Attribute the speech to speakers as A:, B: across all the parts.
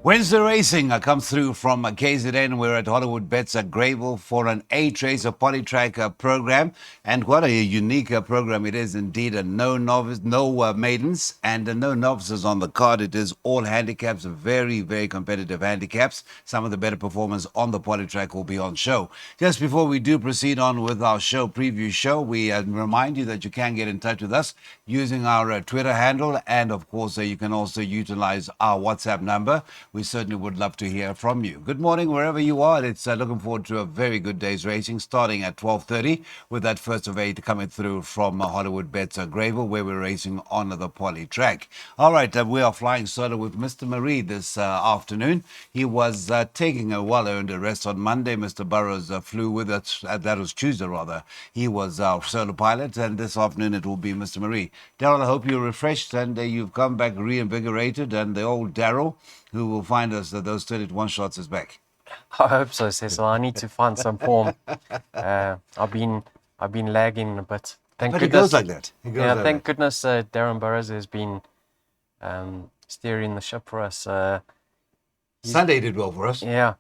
A: Wednesday Racing comes through from KZN. We're at Hollywood Bets at Greyville for an 8-race Polytrack program. And what a unique program it is indeed. No novice, no maidens, and no novices on the card. It is all handicaps, very, very competitive handicaps. Some of the better performers on the Polytrack will be on show. Just before we do proceed on with our show preview show, we remind you that you can get in touch with us using our Twitter handle. And of course, you can also utilize our WhatsApp number. We certainly would love to hear from you. Good morning, wherever you are. It's looking forward to a very good day's racing, starting at 12:30 with that first of 8 coming through from Hollywood Bets Greyville, where we're racing on the Polytrack. All right, we are flying solo with Mr. Marie this afternoon. He was taking a well-earned rest on Monday. Mr. Burrows flew with us. That was Tuesday, rather. He was our solo pilot, and this afternoon it will be Mr. Marie. Daryl, I hope you're refreshed and you've come back reinvigorated, and the old Daryl, who will find us that those 31 shots is back.
B: I hope so, Cecil. I need to find some form. I've been lagging a bit.
A: But it goes like that.
B: Thank goodness Darren Burrows has been steering the ship for us.
A: Sunday did well for us.
B: Yeah.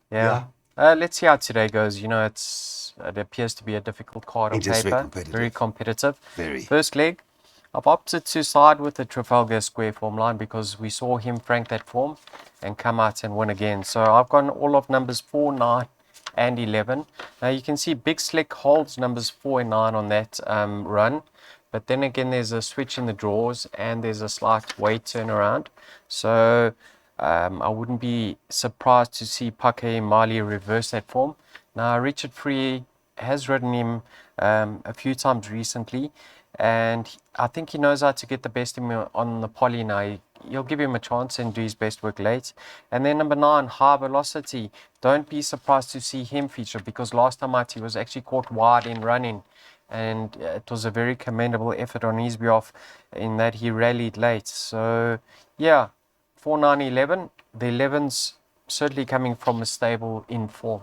B: Let's see how today goes. You know, it appears to be a difficult card on paper. Very competitive.
A: Very.
B: First leg, I've opted to side with the Trafalgar Square form line because we saw him frank that form and come out and win again. So I've gone all of numbers 4, 9 and 11. Now you can see Big Slick holds numbers 4 and 9 on that run. But then again, there's a switch in the draws and there's a slight weight turnaround. So I wouldn't be surprised to see Pake Mali reverse that form. Now Richard Free has ridden him a few times recently. And I think he knows how to get the best of him on the poly now. You'll give him a chance and do his best work late. And then number 9, High Velocity. Don't be surprised to see him feature because last time out he was actually caught wide in running. And it was a very commendable effort on his behalf in that he rallied late. So, yeah, 4, 9, 11. The 11's certainly coming from a stable in form.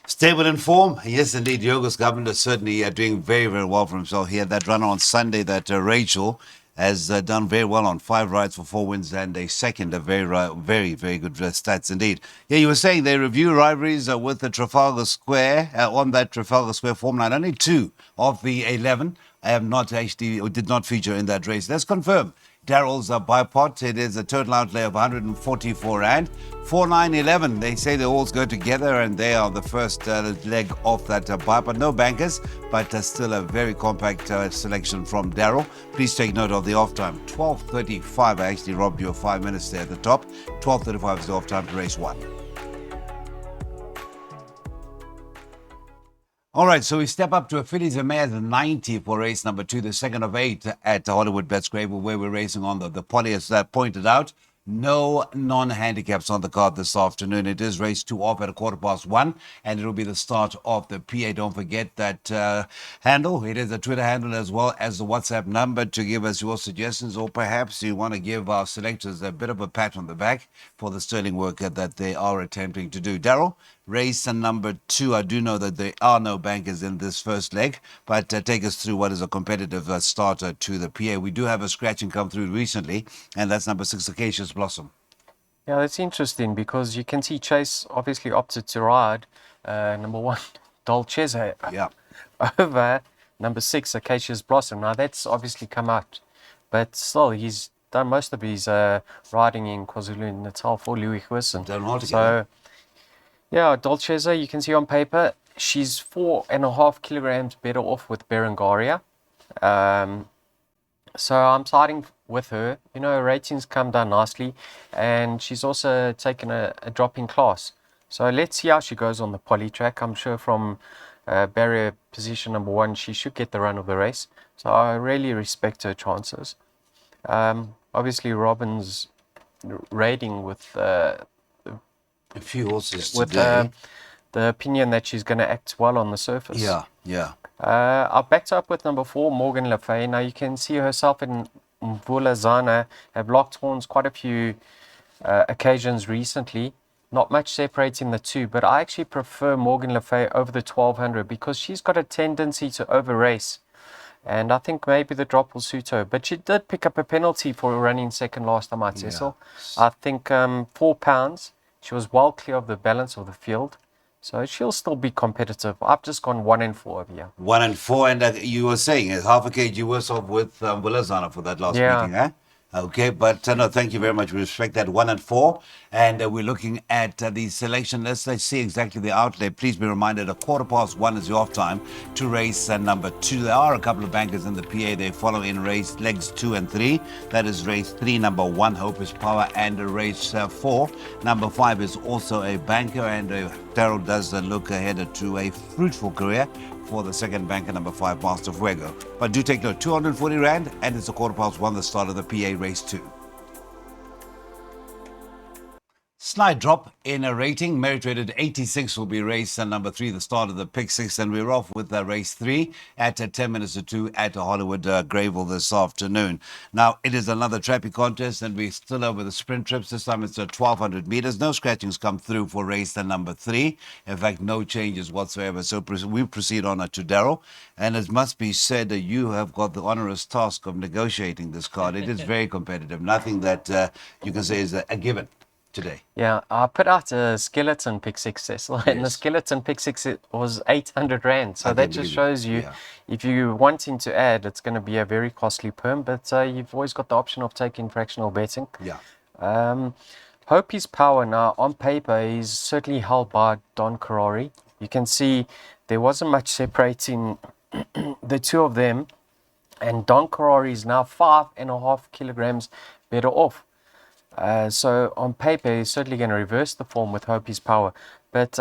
A: Stable in form, yes, indeed. Yorgos Governor certainly doing very, very well for himself. He had that run on Sunday that Rachel has done very well on 5 rides for 4 wins and a second. A very, very good stats indeed. Yeah, you were saying they review rivalries with the Trafalgar Square on that Trafalgar Square form line. Only 2 of the 11 have not actually or did not feature in that race. Let's confirm. Daryl's bipod. It is a total outlay of 144 rand. 4, 9, 11. They say they all go together and they are the first leg off that bipod. No bankers, but still a very compact selection from Daryl. Please take note of the off time. 12:35. I actually robbed you of 5 minutes there at the top. 12:35 is the off time to race 1. All right, so we step up to a Fillies and Mares 90 for race number 2, the second of 8 at Hollywood Bets Greyville, where we're racing on the poly, as pointed out. No non-handicaps on the card this afternoon. It is race 2 off at 1:15, and it will be the start of the PA. Don't forget that handle. It is a Twitter handle as well as the WhatsApp number to give us your suggestions, or perhaps you want to give our selectors a bit of a pat on the back for the sterling work that they are attempting to do. Daryl, race number 2. I do know that there are no bankers in this first leg, but take us through what is a competitive starter to the PA. We do have a scratching come through recently, and that's number 6, Acacia's Blossom.
B: Yeah, that's interesting because you can see Chase obviously opted to ride number 1, Dolcezza, over number 6, Acacia's Blossom. Now that's obviously come out, but still he's done most of his riding in KwaZulu-Natal for Louis Huisson. So, yeah, Dolcezza, you can see on paper, she's 4.5 kilograms better off with Berengaria. So I'm siding with her. You know, her ratings come down nicely, and she's also taken a drop in class. So let's see how she goes on the poly track. I'm sure from barrier position number 1, she should get the run of the race. So I really respect her chances. Obviously, Robin's rating with
A: a few horses
B: with
A: today.
B: The opinion that she's going to act well on the surface.
A: Yeah.
B: I've backed up with number 4, Morgan Le Fay. Now you can see herself and Mvula Zana have locked horns quite a few occasions recently. Not much separating the two, but I actually prefer Morgan Le Fay over the 1200 because she's got a tendency to over race. And I think maybe the drop will suit her. But she did pick up a penalty for running second last time out, Cecil. I think £4. She was well clear of the balance of the field, so she'll still be competitive. I've just gone 1 and 4 over here.
A: 1 and 4, and you were saying it's half a kg worse off with Willazana for that last
B: Yeah.
A: meeting, huh? Okay, but no, thank you very much. We respect that 1 and 4, and we're looking at the selection. Let's see exactly the outlay. Please be reminded, 1:15 is the off time to race number 2. There are a couple of bankers in the PA. They follow in race legs 2 and 3. That is race 3, number 1, Hope is Power, and race 4, number 5 is also a banker, and Daryl does look ahead to a fruitful career for the second banker, number 5, Master Fuego. But do take note, 240 Rand, and it's 1:15, the start of the PA race 2. Slight drop in a rating. Merit rated 86 will be race number 3, the start of the pick 6. And we're off with race 3 at 10 minutes to 2 at Hollywood Greyville this afternoon. Now, it is another trappy contest, and we're still over the sprint trips. This time it's 1,200 meters. No scratchings come through for race number 3. In fact, no changes whatsoever. So we proceed on to Daryl. And it must be said that you have got the onerous task of negotiating this card. It is very competitive. Nothing that you can say is a given today.
B: Yeah, I put out a skeleton pick 6, Cecil, and the skeleton pick 6 was 800 Rand. So that just shows you, if you're wanting to add, it's going to be a very costly perm, but you've always got the option of taking fractional betting.
A: Yeah.
B: Hope his power now, on paper, is certainly held by Don Karori. You can see there wasn't much separating the two of them, and Don Karori is now 5.5 kilograms better off. So on paper, he's certainly going to reverse the form with Hope is Power. But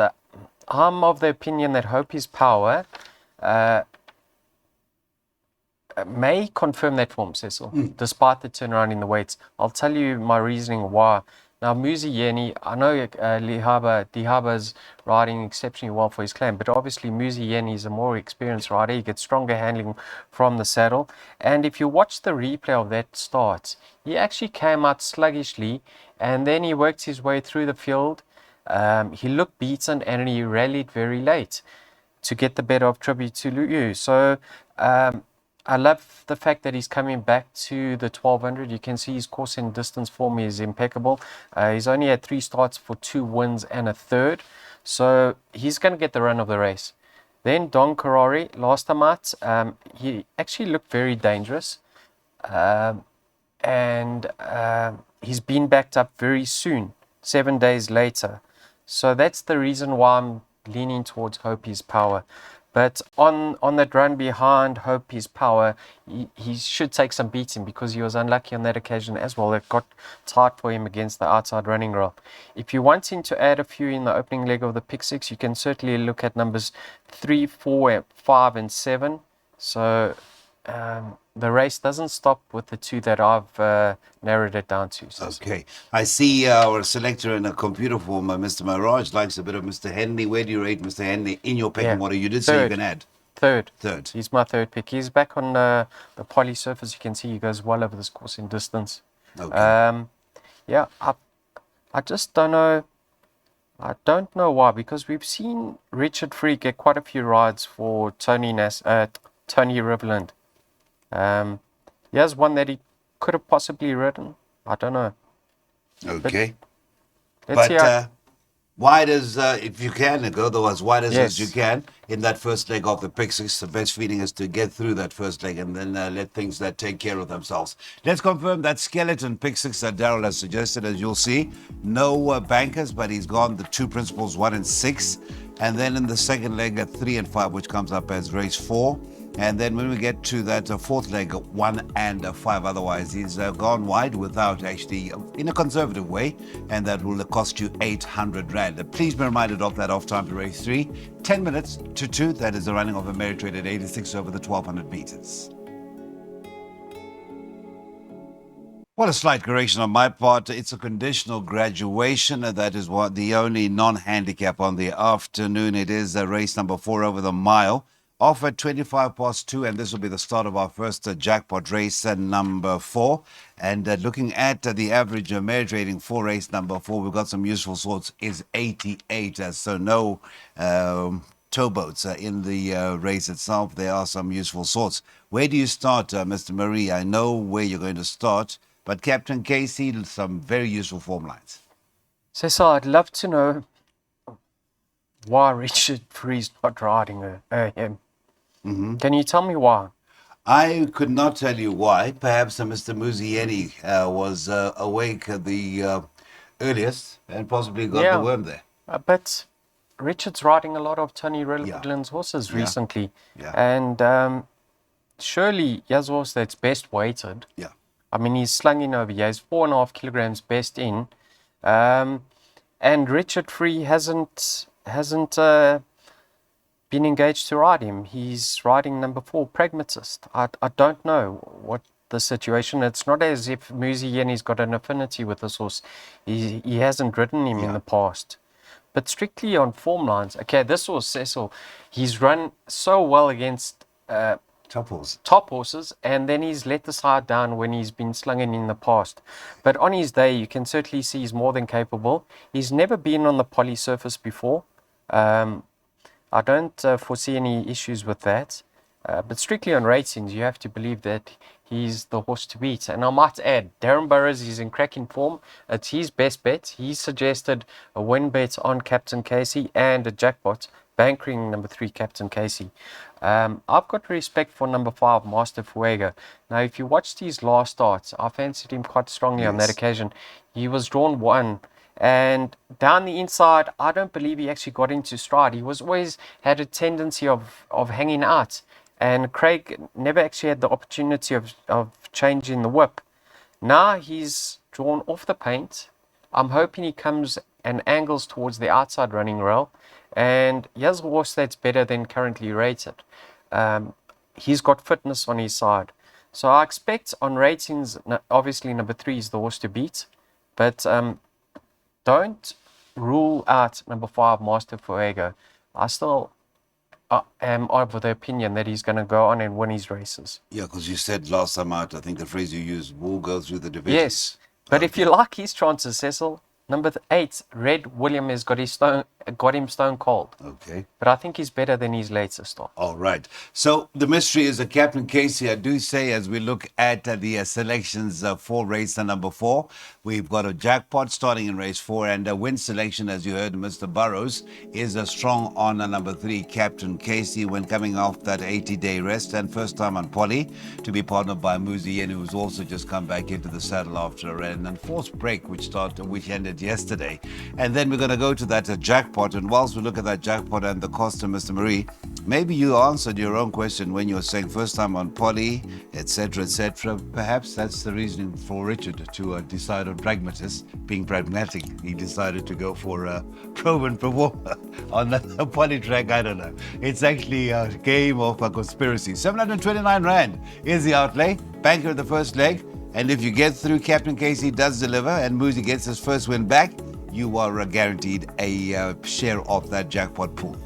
B: I'm of the opinion that Hope is Power may confirm that form, Cecil, despite the turnaround in the weights. I'll tell you my reasoning why. Now, Muzi Yeni, I know Dihaba's riding exceptionally well for his clan, but obviously Muzi Yeni is a more experienced rider. He gets stronger handling from the saddle. And if you watch the replay of that start, he actually came out sluggishly, and then he worked his way through the field. He looked beaten, and he rallied very late to get the better of Tribute to Luyu. So I love the fact that he's coming back to the 1200. You can see his course and distance form is impeccable. He's only had 3 starts for 2 wins and a third. So he's going to get the run of the race. Then Don Karori, last time out, he actually looked very dangerous. And he's been backed up very soon, 7 days later. So that's the reason why I'm leaning towards Hope is Power. But on that run behind Hope is Power, he should take some beating because he was unlucky on that occasion as well. It got tight for him against the outside running rail. If you're wanting to add a few in the opening leg of the pick 6, you can certainly look at numbers 3, 4, 5, and 7. So the race doesn't stop with the 2 that I've narrowed it down to. So
A: okay. I see our selector in a computer form, Mr. Mirage, likes a bit of Mr. Henley. Where do you rate Mr. Henley in your pecking order? You did say you can add.
B: Third.
A: Third.
B: He's my third pick. He's back on the poly surface. You can see he goes well over this course in distance.
A: Okay.
B: Yeah, I just don't know. I don't know why, because we've seen Richard Free get quite a few rides for Tony Riverland. He has one that he could have possibly ridden. I don't know.
A: Okay.
B: Let's see how,
A: wide as, if you can, go though as wide as you can in that first leg of the pick 6. The best feeling is to get through that first leg and then let things that take care of themselves. Let's confirm that skeleton pick 6 that Daryl has suggested. As you'll see, no bankers, but he's gone the 2 principals, 1 and 6. And then in the second leg at 3 and 5, which comes up as race 4. And then when we get to that fourth leg, 1 and 5. Otherwise, he's gone wide without actually, in a conservative way, and that will cost you 800 Rand. Please be reminded of that off time to race 3. 10 minutes to 2. That is the running of a merit rated 86 over the 1200 meters. What a slight correction on my part. It's a conditional graduation. That is what the only non-handicap on the afternoon. It is race number 4 over the mile. Off at 2, and this will be the start of our first jackpot race, number 4. And looking at the average merit rating for race number 4, we've got some useful sorts, is 88. So no towboats in the race itself. There are some useful sorts. Where do you start, Mr. Marie? I know where you're going to start, but Captain Casey, some very useful form lines.
B: Cecil, I'd love to know why Richard Free's not riding him. Can you tell me why?
A: I could not tell you why. Perhaps Mr. Muzieni was awake at the earliest and possibly got the
B: Yeah.
A: worm there.
B: But Richard's riding a lot of Tony Rilland's horses
A: Yeah.
B: recently.
A: Yeah.
B: And surely his horse that's best weighted.
A: Yeah.
B: I mean, he's slunging over here. He's 4.5 kilograms best in. And Richard Free hasn't been engaged to ride him. He's riding number 4, Pragmatist. I don't know what the situation. It's not as if Muzieni's got an affinity with this horse. He hasn't ridden him in the past. But strictly on form lines, okay, this horse, Cecil, he's run so well against top horses, and then he's let the side down when he's been slunging in the past. But on his day, you can certainly see he's more than capable. He's never been on the poly surface before. I don't foresee any issues with that. But strictly on ratings, you have to believe that he's the horse to beat. And I might add, Darren Burrows is in cracking form. It's his best bet. He suggested a win bet on Captain Casey and a jackpot, bankering number 3, Captain Casey. I've got respect for number 5, Master Fuego. Now, if you watched his last starts, I fancied him quite strongly on that occasion. He was drawn 1. And down the inside, I don't believe he actually got into stride. He was always had a tendency of hanging out. And Craig never actually had the opportunity of changing the whip. Now he's drawn off the paint. I'm hoping he comes and angles towards the outside running rail. And he has a horse that's better than currently rated. He's got fitness on his side. So I expect on ratings, obviously number 3 is the horse to beat. But don't rule out number 5, Master Fuego. I still am of the opinion that he's going to go on and win his races.
A: Yeah, because you said last time out, I think the phrase you used, will go through the divisions.
B: Yes, but if you like his chances, Cecil, number 8, Red William has got him stone cold.
A: Okay.
B: But I think he's better than his latest start.
A: All right. So the mystery is Captain Casey. I do say as we look at the selections for race number 4, we've got a jackpot starting in race 4 and a win selection, as you heard, Mr. Burrows, is strong on number 3, Captain Casey, when coming off that 80-day rest and first time on poly to be partnered by Muzieni, who's also just come back into the saddle after an enforced break which ended yesterday. And then we're going to go to that jackpot. And whilst we look at that jackpot and the cost to Mr. Marie, maybe you answered your own question when you were saying first time on poly, etc., etc. Perhaps that's the reasoning for Richard to decide on Pragmatist. Being pragmatic, he decided to go for a proven performer on the poly track. I don't know. It's actually a game of a conspiracy. 729 Rand is the outlay. Banker the first leg. And if you get through, Captain Casey does deliver and Muzi gets his first win back, you are guaranteed a share of that jackpot pool.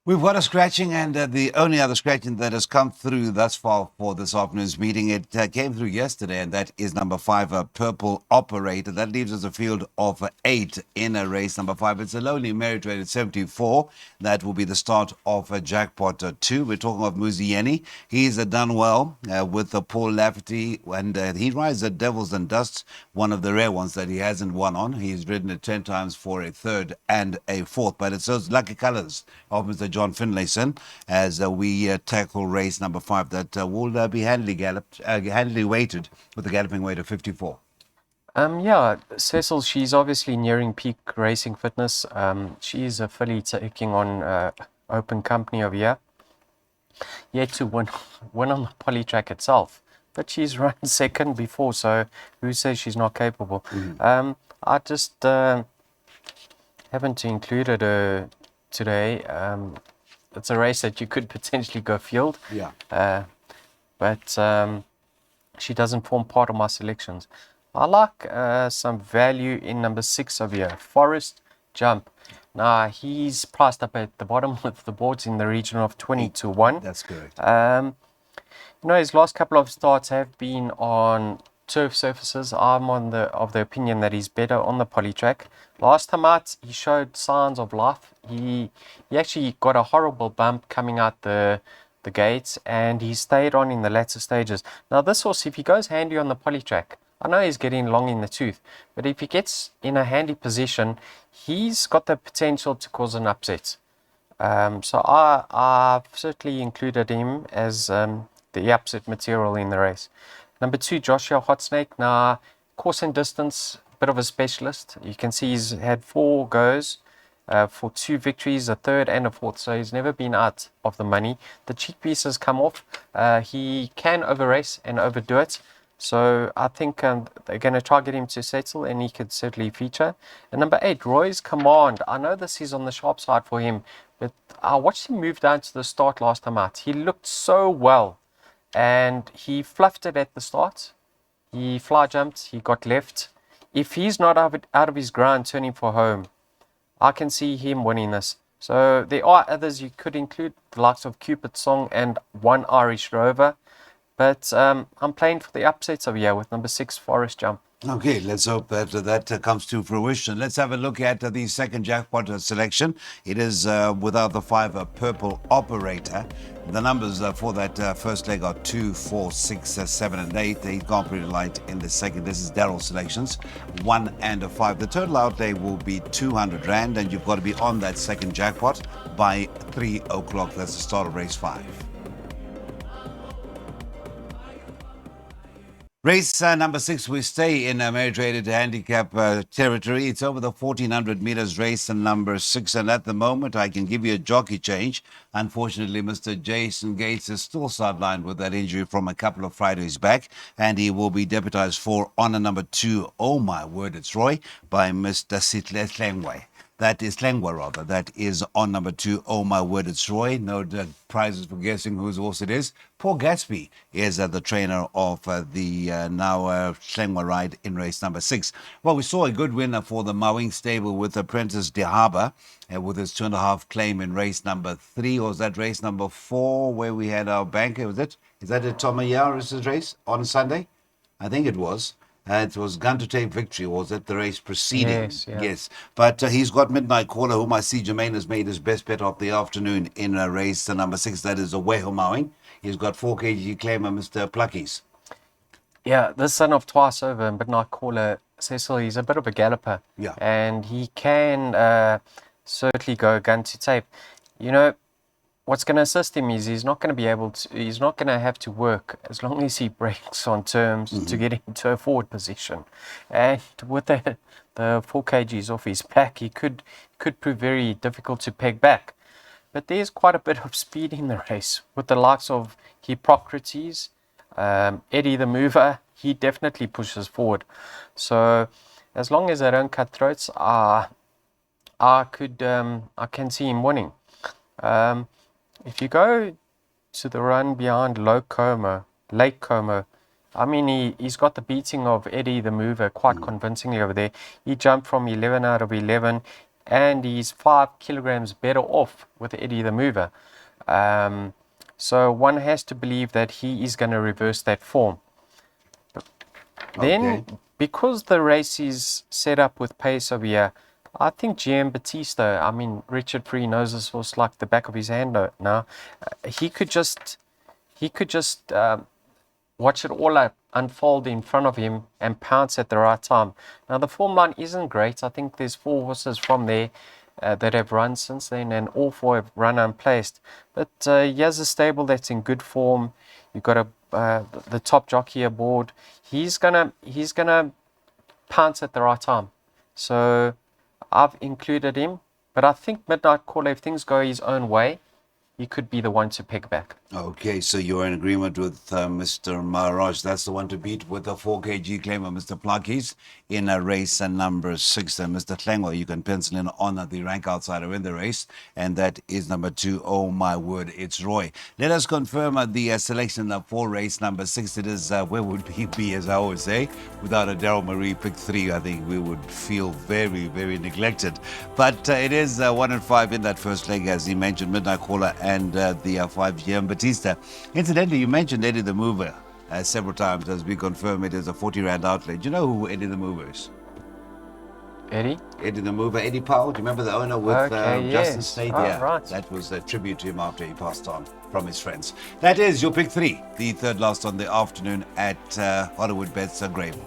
A: We've got a scratching, and the only other scratching that has come through thus far for this afternoon's meeting, it came through yesterday, and that is number 5, Purple Operator. That leaves us a field of 8 in a race number 5. It's a lonely merit rated 74. That will be the start of Jackpot 2. We're talking of Muzieni. He's done well with Paul Lafferty, and he rides the Devils and Dust, one of the rare ones that he hasn't won on. He's ridden it 10 times for a 3rd and a 4th, but it's those lucky colors of Mr. John Finlayson as we tackle race number 5 that will be handily weighted with a galloping weight of 54.
B: Yeah, Cecil, she's obviously nearing peak racing fitness. She is a filly taking on Open Company of Year. Yet to win on the poly track itself. But she's run 2nd before, so who says she's not capable? I just haven't included her today. It's a race that you could potentially go field.
A: Yeah.
B: But she doesn't form part of my selections. I like some value in number 6 of here, Forest Jump. Now, he's priced up at the bottom of the boards in the region of 20-1.
A: That's correct.
B: His last couple of starts have been on turf surfaces. I'm of the opinion that he's better on the poly track. Last time out, he showed signs of life. He actually got a horrible bump coming out the gates, and he stayed on in the latter stages. Now, this horse, if he goes handy on the poly track, I know he's getting long in the tooth, but if he gets in a handy position, he's got the potential to cause an upset. So I've certainly included him as the upset material in the race. Number 2, Joshua Hotsnake. Now, course and distance, bit of a specialist. You can see he's had 4 goes for 2 victories, a third and a fourth. So he's never been out of the money. The cheek pieces come off. He can over race and overdo it. So I think they're going to try to get him to settle, and he could certainly feature. And number 8, Roy's Command. I know this is on the sharp side for him, but I watched him move down to the start last time out. He looked so well, and he fluffed it at the start. He fly jumped, he got left. If he's not out of his ground turning for home, I can see him winning this. So there are others you could include, the likes of Cupid Song and One Irish Rover. But I'm playing for the upsets over here with number 6, Forest Jump.
A: Okay, let's hope that that comes to fruition. Let's have a look at the second jackpot selection. It is without the 5 Purple Operator. The numbers for that first leg are 2, 4, 6, 7, and 8. They can't pretty light in the second. This is Daryl's selections, 1 and a 5. The total outlay will be 200 Rand, and you've got to be on that second jackpot by 3 o'clock. That's the start of race 5. Race number 6, we stay in merit-rated handicap territory. It's over the 1400 meters race and number 6. And at the moment, I can give you a jockey change. Unfortunately, Mr. Jason Gates is still sidelined with that injury from a couple of Fridays back. And he will be deputized for honor number 2, Oh My Word, It's Roy, by Mr. Sitle Slengwe. That is Slengwa, rather. That is on number 2, Oh My Word, It's Roy. No prizes for guessing whose horse it is. Paul Gatsby is the trainer of the now Slengwa ride in race number 6. Well, we saw a good winner for the Mawing stable with Apprentice De Harbour with his 2.5 claim in race number 3. Or was that race number 4 where we had our banker? Was it? Is that a Tomayaris race on Sunday? I think it was. It was Gun to Tape Victory, or was it the race preceding?
B: Yes, yeah.
A: Yes. But he's got Midnight Caller, whom I see Jermaine has made his best bet of the afternoon in race number 6. That is a Weho Mowing. He's got 4 kg claimer, Mr. Pluckies.
B: Yeah, this son of Twice Over, Midnight Caller, Cecil, he's a bit of a galloper.
A: Yeah.
B: And he can certainly go gun to tape. You know, what's going to assist him is he's not going to have to work as long as he breaks on terms to get into a forward position. And with the 4 kgs off his back, he could prove very difficult to peg back. But there's quite a bit of speed in the race with the likes of Hippocrates, Eddie the Mover. He definitely pushes forward. So as long as they don't cut throats, I can see him winning. If you go to the run behind Lake Como, I mean, he's got the beating of Eddie the Mover quite convincingly over there. He jumped from 11 out of 11, and he's 5 kilograms better off with Eddie the Mover. So one has to believe that he is going to reverse that form. Then, because the race is set up with pace over here, I think GM Batista, I mean, Richard Free knows this horse like the back of his hand now. He could just watch it all unfold in front of him and pounce at the right time. Now, the form line isn't great. I think there's 4 horses from there that have run since then, and all 4 have run unplaced. But he has a stable that's in good form. You've got the top jockey aboard. He's gonna pounce at the right time. So I've included him, but I think Midnight Caller, if things go his own way, he could be the one to pick back.
A: Okay, so you're in agreement with Mr. Maharaj. That's the one to beat with the 4 kg claimer, Mr. Pluckies, in a race number 6. And Mr. Klengel, you can pencil in on the rank outsider in the race, and that is number 2, Oh My Word, It's Roy. Let us confirm the selection for race number 6. It is, where would he be, as I always say? Without a Daryl Marie pick 3, I think we would feel very, very neglected. But it is 1 and 5 in that first leg, as he mentioned, Midnight Caller and the 5 GM Batista. Incidentally, you mentioned Eddie the Mover several times, as we confirm it is a 40 Rand outlay. Do you know who Eddie the Mover is?
B: Eddie
A: the Mover, Eddie Powell. Do you remember the owner with Justin
B: yes.
A: State?
B: Oh,
A: Yeah,
B: right.
A: that was a tribute to him after he passed on from his friends. That is your pick 3, the third last on the afternoon at Hollywood Bets Grable.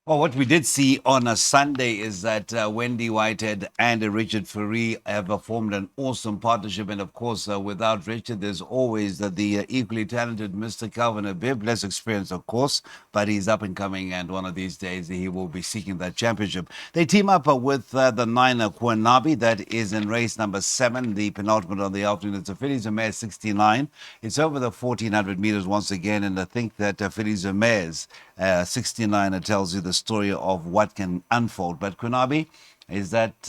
A: Well, what we did see on a Sunday is that Wendy Whitehead and Richard Fourie have formed an awesome partnership. And of course, without Richard, there's always the equally talented Mr. Calvin Abib. Less experience, of course, but he's up and coming. And one of these days, he will be seeking that championship. They team up with the 9 Kwanabi, that is in race number 7, the penultimate of the afternoon. It's a Fillies and Mares 69. It's over the 1400 meters once again. And I think that Fillies and Mares 69, it tells you the story of what can unfold. But Kunabi, is that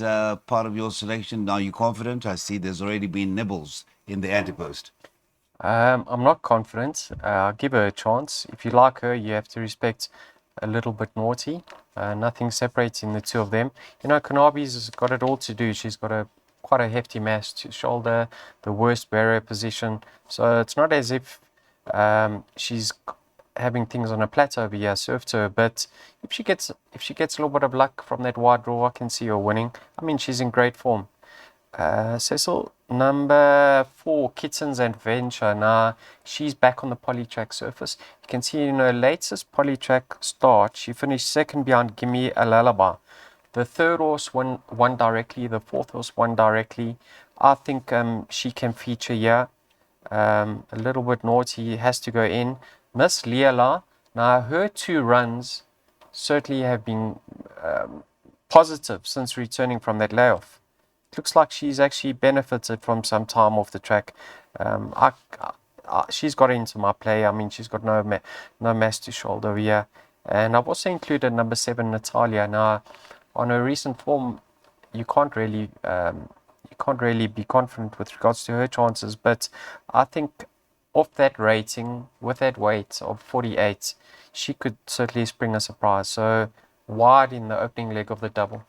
A: part of your selection? Are you confident? I see there's already been nibbles in the antipost.
B: I'm not confident. I'll give her a chance. If you like her, you have to respect a little bit naughty. Nothing separating the two of them. You know, Kanabi's got it all to do. She's got quite a hefty mass to shoulder, the worst barrier position. So it's not as if she's having things on a plateau over here, served to her. But if she gets a little bit of luck from that wide draw, I can see her winning. I mean, she's in great form. Cecil, number 4, Kittens Adventure. Now, she's back on the polytrack surface. You can see in her latest polytrack start, she finished second behind Gimme a Lullaby. The third horse won directly, the fourth horse won directly. I think she can feature here. A little bit naughty, has to go in. Miss Leela, now her 2 runs certainly have been positive since returning from that layoff. It looks like she's actually benefited from some time off the track. She's got into my play. I mean, she's got no mass to shoulder here. And I've also included number 7, Natalia. Now, on her recent form, you can't really be confident with regards to her chances. But I think off that rating, with that weight of 48, she could certainly spring a surprise. So wide in the opening leg of the double.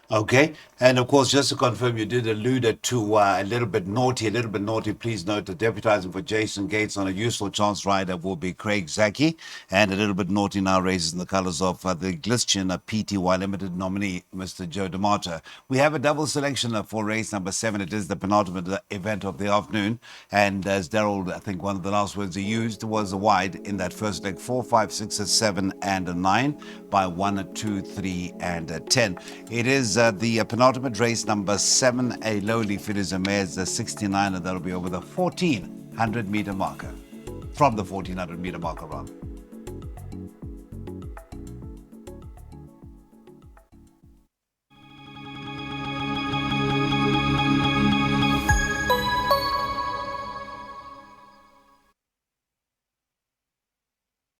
A: Okay, and of course, just to confirm, you did allude to a little bit naughty. Please note that deputizing for Jason Gates on a useful chance rider will be Craig Zaki, and a little bit naughty now raises in the colours of the Glischian PTY Limited nominee, Mr. Joe DeMarta. We have a double selection for race number 7. It is the penultimate event of the afternoon, and as Daryl, I think one of the last words he used was a wide in that first leg: 4, 5, 6, 7, and 9 by 1, 2, 3, and 10. It is the penultimate race number 7, a lowly Fillies and Mares 69, and that'll be over the 1400 meter marker. From the 1400 meter marker, rather.